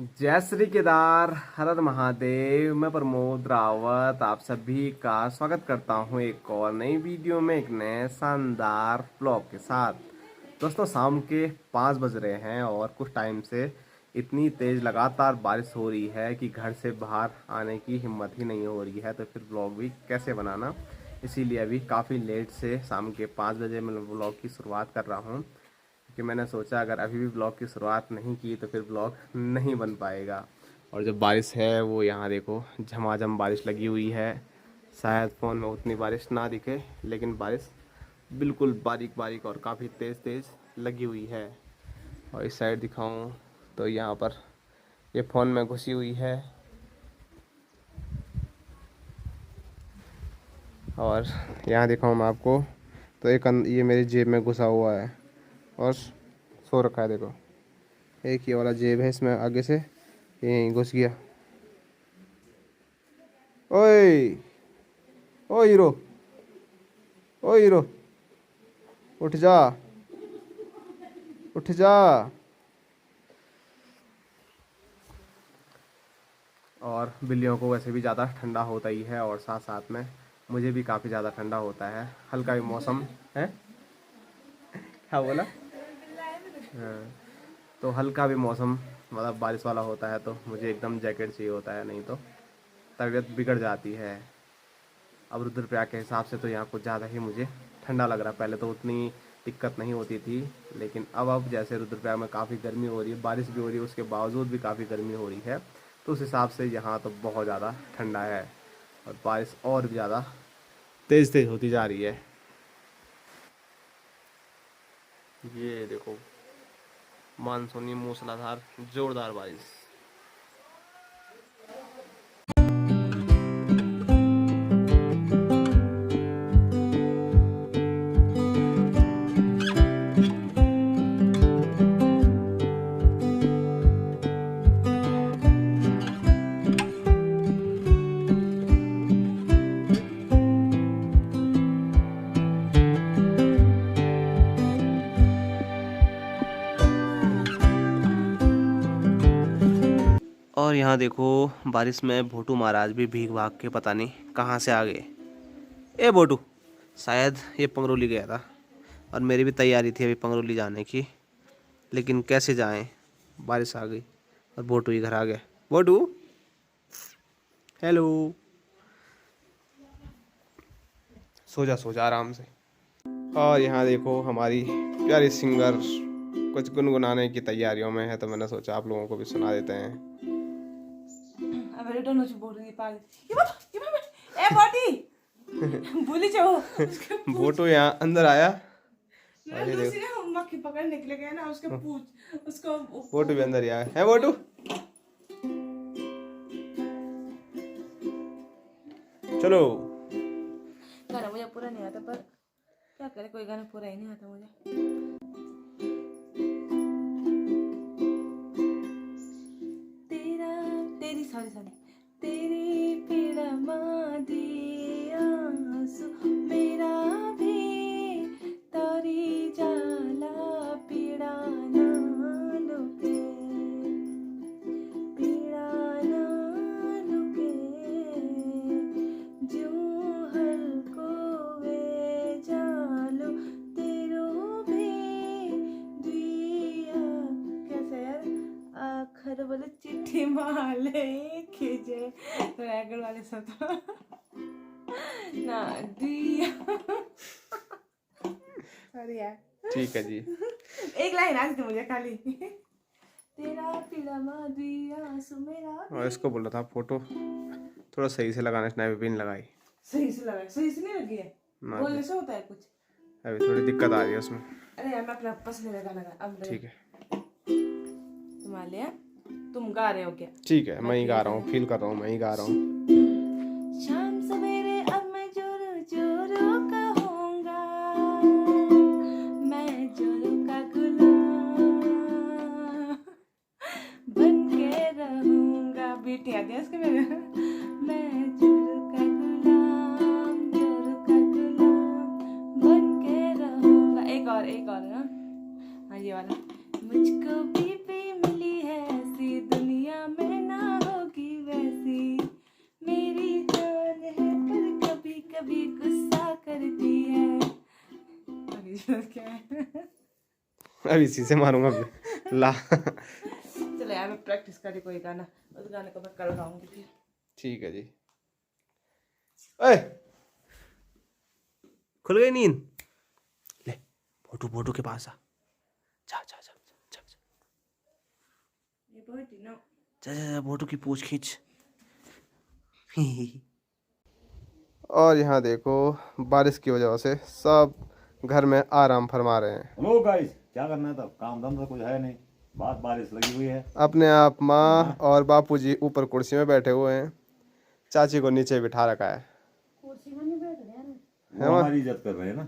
जय श्री केदार, हर हर महादेव। मैं प्रमोद रावत आप सभी का स्वागत करता हूं एक और नई वीडियो में, एक नए शानदार ब्लॉग के साथ। दोस्तों, शाम के 5 बज रहे हैं और कुछ टाइम से इतनी तेज़ लगातार बारिश हो रही है कि घर से बाहर आने की हिम्मत ही नहीं हो रही है, तो फिर ब्लॉग भी कैसे बनाना। इसीलिए अभी काफ़ी लेट से शाम के 5 बजे मैं ब्लॉग की शुरुआत कर रहा हूँ, कि मैंने सोचा अगर अभी भी ब्लॉग की शुरुआत नहीं की तो फिर ब्लॉग नहीं बन पाएगा। और जो बारिश है वो यहाँ देखो, झमाझम बारिश लगी हुई है। शायद फ़ोन में उतनी बारिश ना दिखे, लेकिन बारिश बिल्कुल बारीक बारीक और काफ़ी तेज़ तेज़ लगी हुई है। और इस साइड दिखाऊं तो यहाँ पर ये फ़ोन में घुसी हुई है, और यहाँ दिखाऊं मैं आपको तो ये मेरी जेब में घुसा हुआ है और सो रखा है। देखो, एक ये वाला जेब है, इसमें आगे से यहीं घुस गया। ओए ओ हीरो, ओ हीरो, उठ जा, उठ जा। और बिल्लियों को वैसे भी ज़्यादा ठंडा होता ही है, और साथ साथ में मुझे भी काफ़ी ज़्यादा ठंडा होता है। हल्का भी मौसम है, क्या बोला? हाँ, तो हल्का भी मौसम मतलब बारिश वाला होता है तो मुझे एकदम जैकेट चाहिए होता है, नहीं तो तबीयत बिगड़ जाती है। अब रुद्रप्रयाग के हिसाब से तो यहाँ कुछ ज़्यादा ही मुझे ठंडा लग रहा है। पहले तो उतनी दिक्कत नहीं होती थी, लेकिन अब जैसे रुद्रप्रयाग में काफ़ी गर्मी हो रही है, बारिश भी हो रही है, उसके बावजूद भी काफ़ी गर्मी हो रही है, तो उस हिसाब से यहाँ तो बहुत ज़्यादा ठंडा है। और बारिश और भी ज़्यादा तेज़ तेज़ होती जा रही है। ये देखो, मानसूनी मूसलाधार जोरदार बारिश। और यहाँ देखो, बारिश में भोटू महाराज भी भीग भाग के पता नहीं कहाँ से आ गए। ए भोटू, शायद ये पंगरोली गया था, और मेरी भी तैयारी थी अभी पंगरोली जाने की, लेकिन कैसे जाएं, बारिश आ गई और भोटू ही घर आ गया। भोटू, हेलो, सो जा आराम से। और यहाँ देखो, हमारी प्यारी सिंगर कुछ गुनगुनाने की तैयारियों में है, तो मैंने सोचा आप लोगों को भी सुना देते हैं। भोटू यहाँ अंदर आया, और ये देखो मक्खी पकड़ने के लिए गया ना, उसके पूछ उसको भोटू भी अंदर ही आया है। भोटू, चलो। गाना मुझे पूरा नहीं आता, पर क्या करे, कोई गाना पूरा ही नहीं आता मुझे। तेरी सॉरी तेरी पीड़ा मादी आंसू मेरा भी तारी जाला पीड़ा ना लुके, पीड़ा ना लुके जो हल्को वे जालो तेरो भी दिया। कैसे यार, आखर बोले चिट्ठी माले खींचे तो रैगड़ वाले सब तो ना दिया। सॉरी यार, ठीक है जी। एक लाइन आती थी मुझे खाली, तेरा पीला दिया सुमेरा। और इसको बोल रहा था फोटो थोड़ा सही से लगाना, स्नैप भी नहीं लगाई। सही से लगा, सही से नहीं लगी है, बोलने से होता है कुछ। अभी थोड़ी दिक्कत आ रही है उसमें। अरे यार, मैं अपना पसंद का लगा अब। ठीक है, तुम्हारे लिया, तुम गा रहे हो क्या? ठीक है, मैं ही गा रहा हूँ, फील कर रहा हूँ, मैं ही गा रहा हूँ। शाम सवेरे अब मैं जोरू जोरू कहूँगा, मैं जोरू का गुलाम बन के रहूँगा। बीट याद है इसके मेरे, मैं जोरू का गुलाम बन के रहूँगा। एक और ना, हाँ ये वाला। मुझको भी मिली है ऐसी दुनिया अभी इसी से मारूंगा अभी। ला चलो यार मैं प्रैक्टिस करी कोई गाना, उस गाने को मैं कल गाऊंगी फिर। ठीक है जी। ओए खुल गई नींद? ले फोटो फोटो के पास आ, जा जा जा जा जा ये बहुत ही ना जा जा फोटो की पूंछ खींच। और यहाँ देखो बारिश की वजह से सब घर में आराम फरमा रहे हैं। हेलो गाइस, क्या करना है तब, काम धाम तो कुछ है नहीं, बारिश लगी हुई है। अपने आप माँ और बापूजी ऊपर कुर्सी में बैठे हुए हैं, चाची को नीचे बिठा रखा है। वो हमारी इज्जत कर रहे हैं ना।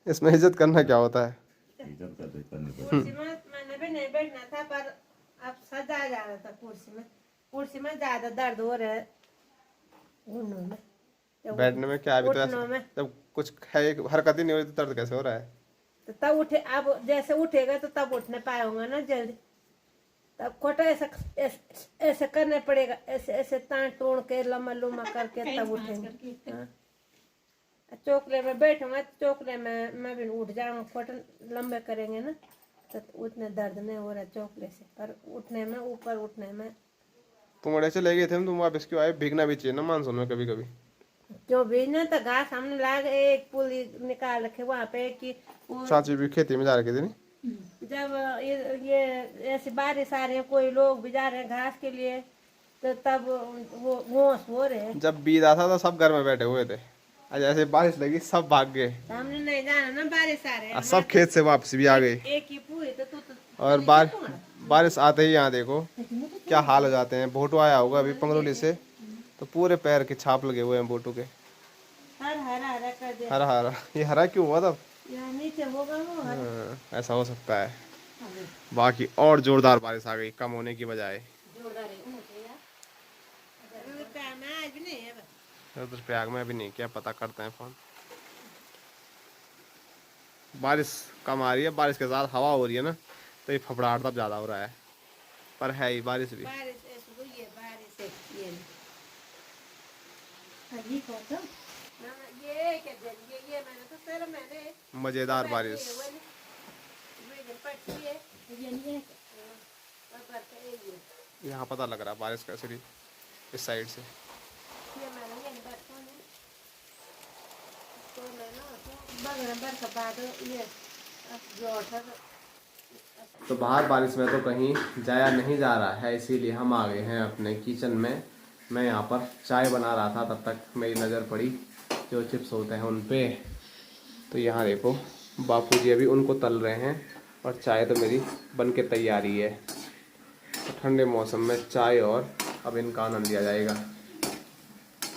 इसमें इज्जत करना क्या होता है? इज्जत करनी पड़ेगी। कुर्सी में मैंने भी नहीं बैठना था, पर अब सजा जा रहा था कुर्सी में ज्यादा दर्द हो रहा है घुटनों में। जब बैठने में क्या, अभी तो घुटनों में जब कुछ है हरकत ही नहीं हो रही तो दर्द कैसे हो रहा है? तो तब उठे, अब जैसे उठेगा तो तब उठने पाऊंगा ना जल्दी। तब खोटा ऐसा ऐसे करना पड़ेगा, ऐसे ऐसे तान तोड़ के लम्बा लुम्बा करके तब उठेंगे। हाँ। चौकले में बैठूंगा, चौकले में मैं भी उठ जाऊंगा, खोटा लंबे करेंगे ना तो उतने दर्द नहीं हो रहा चौकले से, पर उठने में, ऊपर उठने में। तुम अड़े चले गए थे, तुम वापस क्यों आए? भीगना भी चाहिए ना मानसून में कभी कभी। जो भेजना तो घास हमने लाग एक पुली निकाल रखे वहाँ पे कि चाची भी खेती में जा रखी थी नहीं? जब ये ऐसी बारिश आ रही है, कोई लोग भी जा रहे हैं घास के लिए, तो तब वो घोंस हो रहे हैं। जब बीज आता था सब घर में बैठे हुए थे, आज ऐसे बारिश लगी सब भाग गए। हमने नहीं जाना ना, बारिश आ रहे हैं। सब खेत से वापस भी आ गए। एक ही पूरी तो और बारिश आते ही यहाँ देखो क्या हाल हो जाते हैं। भोटू आया होगा अभी पंगरोली से, तो पूरे पैर के छाप लगे हुए हैं भोटू के। हरा हरा कर दे। हरा हरा, ये हरा क्यों हुआ तब? यहाँ नीचे होगा वो हरा। ऐसा हो सकता है। बाकी और जोरदार बारिश आ गई कम होने की बजाय। रुद्रप्रयाग में अभी नहीं किया, पता करते हैं फोन। बारिश कम आ रही है, बारिश के साथ हवा हो रही है ना, तो ये फफड़ाहट तब ज्यादा हो रहा है, पर है ही बारिश भी। मजेदार बारिश। यहाँ पता लग रहा है बारिश कैसे रही इस साइड से। तो बाहर बारिश में तो कहीं जाया नहीं जा रहा है, इसीलिए हम आ गए हैं अपने किचन में। मैं यहाँ पर चाय बना रहा था, तब तक मेरी नज़र पड़ी जो चिप्स होते हैं उन पे। तो यहाँ देखो बापूजी अभी उनको तल रहे हैं और चाय तो मेरी बन के तैयारी है। तो ठंडे मौसम में चाय और अब इनका आनंद लिया जाएगा।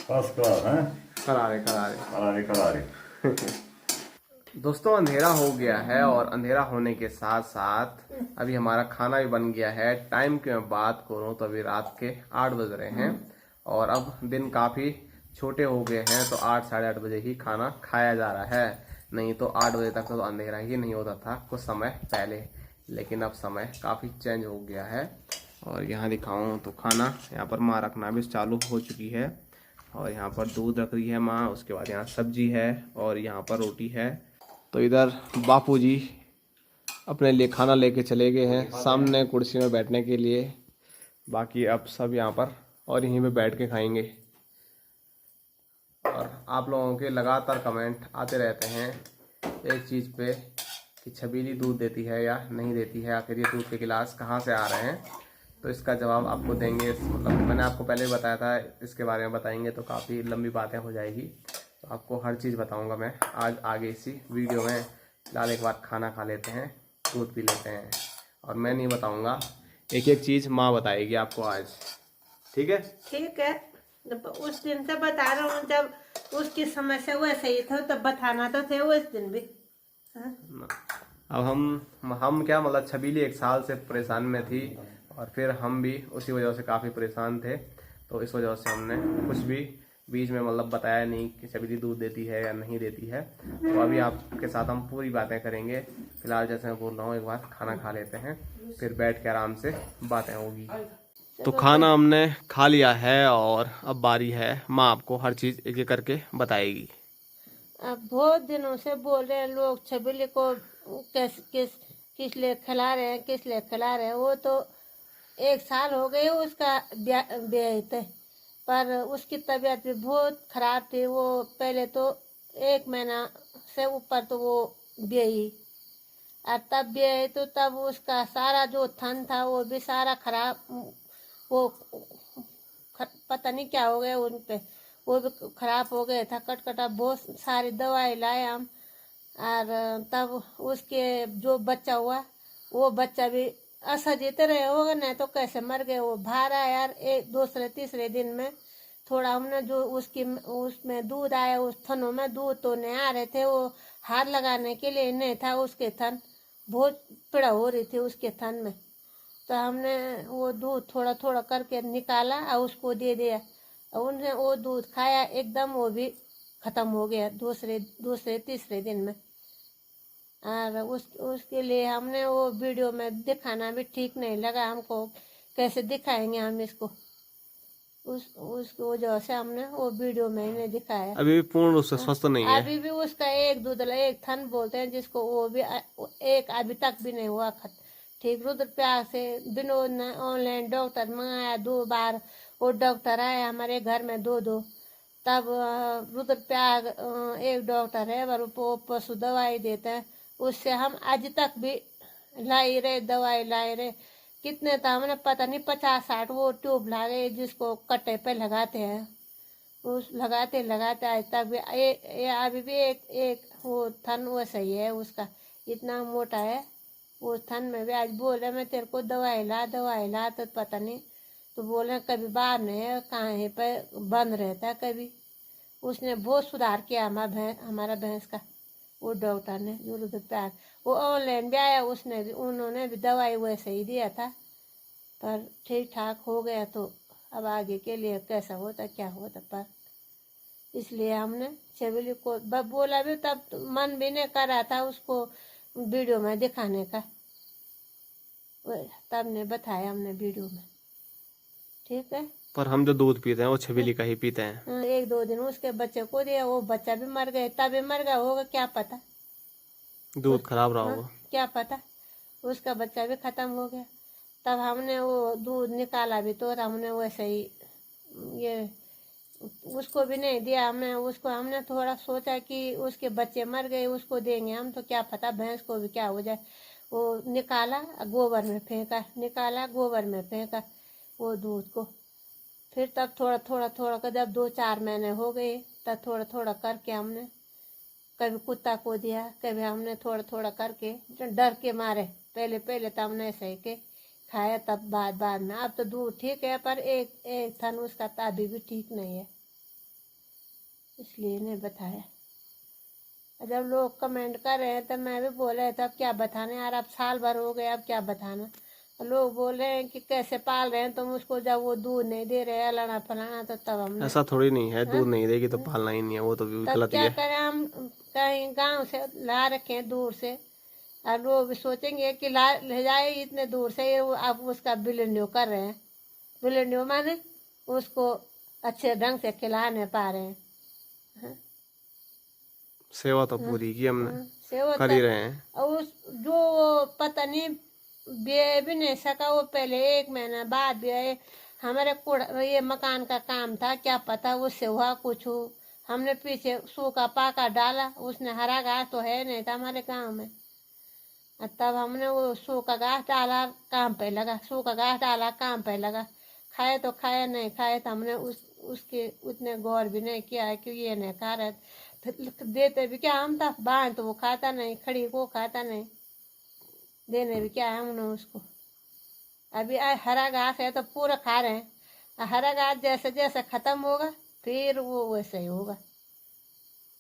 फर्स्ट क्लास है। करारे करारे करारे करारे। दोस्तों अंधेरा हो गया है, और अंधेरा होने के साथ साथ अभी हमारा खाना भी बन गया है। टाइम की मैं बात करूं तो अभी रात के 8 बज रहे हैं, और अब दिन काफ़ी छोटे हो गए हैं, तो 8 साढ़े 8 बजे ही खाना खाया जा रहा है। नहीं तो 8 बजे तक तो अंधेरा ही नहीं होता था कुछ समय पहले, लेकिन अब समय काफ़ी चेंज हो गया है। और यहाँ दिखाऊं तो खाना यहाँ पर माँ रखना भी चालू हो चुकी है, और यहाँ पर दूध रख रही है माँ, उसके बाद यहाँ सब्जी है और यहाँ पर रोटी है। तो इधर बापूजी अपने लिए खाना लेके चले गए हैं सामने कुर्सी में बैठने के लिए। बाकी अब सब यहाँ पर और यहीं पे बैठ के खाएंगे। और आप लोगों के लगातार कमेंट आते रहते हैं एक चीज़ पे कि छबीली दूध देती है या नहीं देती है, आखिर ये दूध के गिलास कहाँ से आ रहे हैं। तो इसका जवाब आपको देंगे, मतलब मैंने आपको पहले भी बताया था, इसके बारे में बताएंगे तो काफ़ी लंबी बातें हो जाएगी। तो आपको हर चीज़ बताऊंगा मैं आज आगे इसी वीडियो में। फिलहाल एक बार खाना खा लेते हैं, दूध पी लेते हैं, और मैं नहीं बताऊंगा, एक एक चीज़ माँ बताएगी आपको आज। ठीक है? ठीक है, उस दिन से बता रहा हूँ, जब उसकी समस्या वैसे ही था तब बताना तो थे उस दिन भी। अब हम क्या, मतलब छबीली 1 साल से परेशान में थी, और फिर हम भी उसी वजह से काफ़ी परेशान थे। तो इस वजह से हमने कुछ भी बीच में मतलब बताया नहीं कि छबीली दूध देती है या नहीं देती है। तो अभी आपके साथ हम पूरी बातें करेंगे। फिलहाल जैसे मैं बोल रहा हूँ, एक बार खाना खा लेते हैं, फिर बैठ के आराम से बातें होगी। तो खाना हमने खा लिया है, और अब बारी है माँ आपको हर चीज़ एक एक करके बताएगी। अब बहुत दिनों से बोल रहे हैं लोग छबीले को किस लिए खिला रहे हैं, किस लिए खिला रहे हैं। वो तो 1 साल हो गए उसका ब्याह थे, पर उसकी तबीयत भी बहुत खराब थी। वो पहले तो 1 महीना से ऊपर तो वो ब्याही, और तब ब्याही तो तब उसका सारा जो थन था वो भी सारा खराब, वो पता नहीं क्या हो गया उन पे, वो भी खराब हो गया था। कटकटा बहुत सारी दवाई लाए हम, और तब उसके जो बच्चा हुआ वो बच्चा भी ऐसा जीते रहे होगा, नहीं तो कैसे मर गए। वो बाहर आया यार, एक दूसरे तीसरे दिन में थोड़ा हमने जो उसकी उसमें दूध आया, उस थनों में दूध तो नहीं आ रहे थे, वो हाथ लगाने के लिए नहीं था। उसके थन बहुत पीड़ा हो रही थी उसके थन में, तो हमने वो दूध थोड़ा थोड़ा करके निकाला और उसको दे दिया। उन्हें वो दूध खाया, एकदम वो भी खत्म हो गया दूसरे तीसरे दिन में। और उसके लिए हमने वो वीडियो में दिखाना भी ठीक नहीं लगा हमको, कैसे दिखाएंगे हम इसको। उसकी वजह से हमने वो वीडियो में ही नहीं दिखाया। अभी भी पूर्ण रूप से स्वस्थ नहीं है। अभी भी उसका एक दूधला एक थन बोलते हैं जिसको, वो भी एक अभी तक भी नहीं हुआ ठीक। रुद्रप्रयाग से विनोद ने ऑनलाइन डॉक्टर मंगाया 2 बार, वो डॉक्टर आए हमारे घर में 2 तब रुद्रप्रयाग एक डॉक्टर है पर वो पशु दवाई देते हैं, उससे हम आज तक भी लाई रहे, दवाई लाई रहे। कितने तो हमने पता नहीं 50-60 वो ट्यूब ला गए जिसको कट्टे पे लगाते हैं। उस लगाते लगाते आज तक भी अभी भी एक वो थन वो सही है उसका, इतना मोटा है वो थन में भी। आज बोले मैं तेरे को दवाई ला, तो पता नहीं, तो बोले कभी बाहर नहीं है, कहाँ है पे बंद रहता है कभी। उसने बहुत सुधार किया हमारा भैंस का, वो डॉक्टर ने जो रुद्रप्रयाग, वो ऑनलाइन भी आया, उन्होंने भी दवाई वैसे ही दिया था, पर ठीक ठाक हो गया। तो अब आगे के लिए कैसा होता क्या होता, पर इसलिए हमने छबीली को बोला भी, तब मन भी नहीं कर रहा था उसको वीडियो में दिखाने का, तब ने बताया हमने वीडियो में, ठीक है। पर हम जो दूध पीते हैं वो छबीली का ही पीते हैं। 1-2 दिन उसके बच्चे को दिया, वो बच्चा भी मर गया, तभी मर गया होगा क्या पता, दूध खराब रहा होगा, क्या पता, उसका बच्चा भी खत्म हो गया। तब हमने वो दूध निकाला भी तो हमने वैसे ही ये उसको भी नहीं दिया। हमने थोड़ा सोचा कि उसके बच्चे मर गए, उसको देंगे हम, तो क्या पता भैंस को भी क्या हो जाए। वो निकाला गोबर में फेंका वो दूध को। फिर तब थोड़ा कर जब 2-4 महीने हो गए, तब थोड़ा करके हमने कभी कुत्ता को दिया, कभी हमने थोड़ा करके डर के मारे, पहले तो हमने ऐसे के खाया, तब बाद में। अब तो दूध ठीक है, पर एक थन उसका अभी भी ठीक नहीं है, इसलिए नहीं बताया। जब लोग कमेंट कर रहे हैं तो मैं भी बोल रहे थे अब क्या बताना यार, अब साल भर हो गया, अब क्या बताना। लोग बोल रहे हैं कि कैसे पाल रहे हैं तुम उसको, जब वो दूध नहीं दे रहे अलाना फलाना, तो तब हमने ऐसा थोड़ी नहीं है, दूध नहीं देगी तो पालना ही नहीं है, वो तो भी तब गलत ही क्या है। करें हम, कहीं गांव से ला रखे हैं दूर से, और लोग सोचेंगे कि ले जाए इतने दूर से, ये आप उसका बिलन्यो कर रहे हैं। बिलन्यो माने उसको अच्छे ढंग से खिला नहीं पा रहे हैं। सेवा तो पूरी की हमने, सेवा कर ही रहे हैं। और उस जो पता नहीं ब्याह भी नहीं सका, वो पहले 1 महीना बाद ब्याह। हमारे ये मकान का काम था, क्या पता उससे हुआ कुछ हो। हमने पीछे सूखा पाका डाला, उसने हरा घास तो है नहीं था हमारे गांव में, तब हमने वो सूखा घास डाला, काम पे लगा, सूखा घास डाला, काम पे लगा। खाए तो खाए, नहीं खाए तो हमने उसके उतने गौर भी नहीं किया कि ये नहीं खा रहे, तो देते भी क्या हम था, बांध तो वो खाता नहीं, खड़ी को खाता नहीं, देने भी क्या है हमने उसको। अभी हरा घास है तो पूरा खा रहे हैं, हरा घास जैसे जैसे खत्म होगा फिर वो वैसे ही होगा।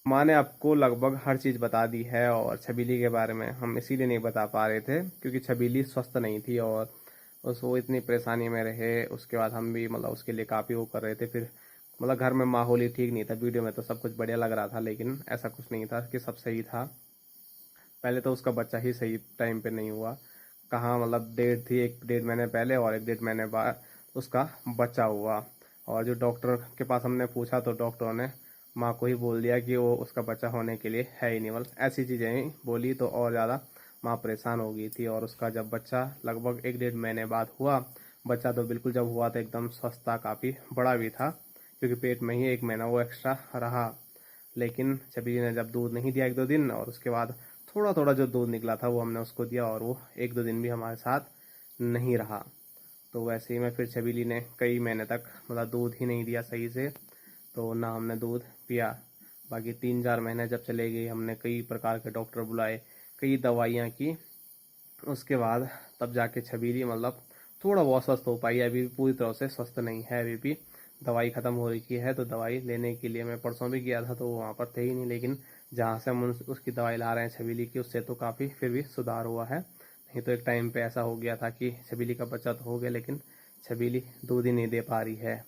माँ ने आपको लगभग हर चीज़ बता दी है, और छबीली के बारे में हम इसीलिए नहीं बता पा रहे थे क्योंकि छबीली स्वस्थ नहीं थी, और वो इतनी परेशानी में रहे। उसके बाद हम भी मतलब उसके लिए काफ़ी वो कर रहे थे। फिर मतलब घर में माहौल ही ठीक नहीं था। वीडियो में तो सब कुछ बढ़िया लग रहा था, लेकिन ऐसा कुछ नहीं था कि सब सही था। पहले तो उसका बच्चा ही सही टाइम पे नहीं हुआ, कहाँ मतलब डेट थी 1-1.5 महीने पहले, और 1-1.5 महीने बाद उसका बच्चा हुआ। और जो डॉक्टर के पास हमने पूछा तो डॉक्टरों ने माँ को ही बोल दिया कि वो उसका बच्चा होने के लिए है ही नहीं, मतलब ऐसी चीज़ें ही बोली, तो और ज़्यादा माँ परेशान हो गई थी। और उसका जब बच्चा लगभग 1-1.5 महीने बाद हुआ, बच्चा तो बिल्कुल जब हुआ तो एकदम स्वस्थ था, काफ़ी बड़ा भी था, क्योंकि पेट में ही 1 महीना वो एक्स्ट्रा रहा। लेकिन छबीली ने जब दूध नहीं दिया 1-2 दिन, और उसके बाद थोड़ा थोड़ा जो दूध निकला था वो हमने उसको दिया, और वो 1-2 दिन भी हमारे साथ नहीं रहा। तो वैसे ही में फिर छबीली ने कई महीने तक मतलब दूध ही नहीं दिया सही से, तो ना हमने दूध पिया। बाकी 3-4 महीने जब चले गए, हमने कई प्रकार के डॉक्टर बुलाए, कई दवाइयाँ की, उसके बाद तब जाके छबीली मतलब थोड़ा बहुत स्वस्थ हो पाई। अभी भी पूरी तरह से स्वस्थ नहीं है, अभी भी दवाई ख़त्म हो रही है। तो दवाई लेने के लिए मैं परसों भी गया था, तो वो वहाँ पर थे ही नहीं, लेकिन जहाँ से हम उसकी दवाई ला रहे हैं छबीली की, उससे तो काफ़ी फिर भी सुधार हुआ है। नहीं तो एक टाइम पे ऐसा हो गया था कि छबीली का बच्चा तो हो गया, लेकिन छबीली दूध ही नहीं दे पा रही है।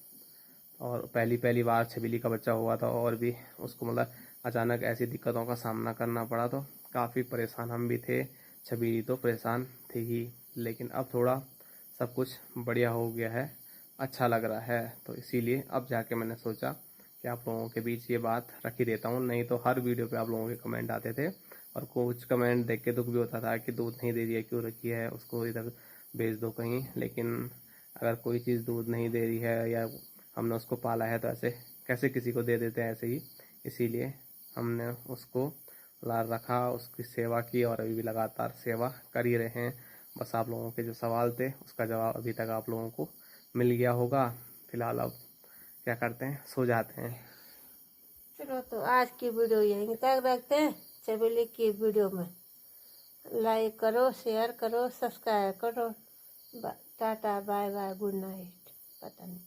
और पहली बार छबीली का बच्चा हुआ था, और भी उसको मतलब अचानक ऐसी दिक्कतों का सामना करना पड़ा, तो काफ़ी परेशान हम भी थे। छबीली तो परेशान थी ही, लेकिन अब थोड़ा सब कुछ बढ़िया हो गया है, अच्छा लग रहा है। तो इसीलिए अब जाके मैंने सोचा कि आप लोगों के बीच ये बात रख ही देता हूँ। नहीं तो हर वीडियो पे आप लोगों के कमेंट आते थे, और कुछ कमेंट देख के दुख भी होता था कि दूध नहीं दे रही है, क्यों रखी है, उसको इधर भेज दो कहीं। लेकिन अगर कोई चीज़ दूध नहीं दे रही है, या हमने उसको पाला है, तो ऐसे कैसे किसी को दे देते हैं ऐसे ही। इसीलिए हमने उसको लाल रखा, उसकी सेवा की, और अभी भी लगातार सेवा कर ही रहे हैं। बस आप लोगों के जो सवाल थे उसका जवाब अभी तक आप लोगों को मिल गया होगा। फिलहाल अब क्या करते हैं, सो जाते हैं। चलो तो आज की वीडियो यहीं तक रखते हैं। छबीली की वीडियो में लाइक करो, शेयर करो, सब्सक्राइब करो। Tata, bye bye, good night. पता नहीं।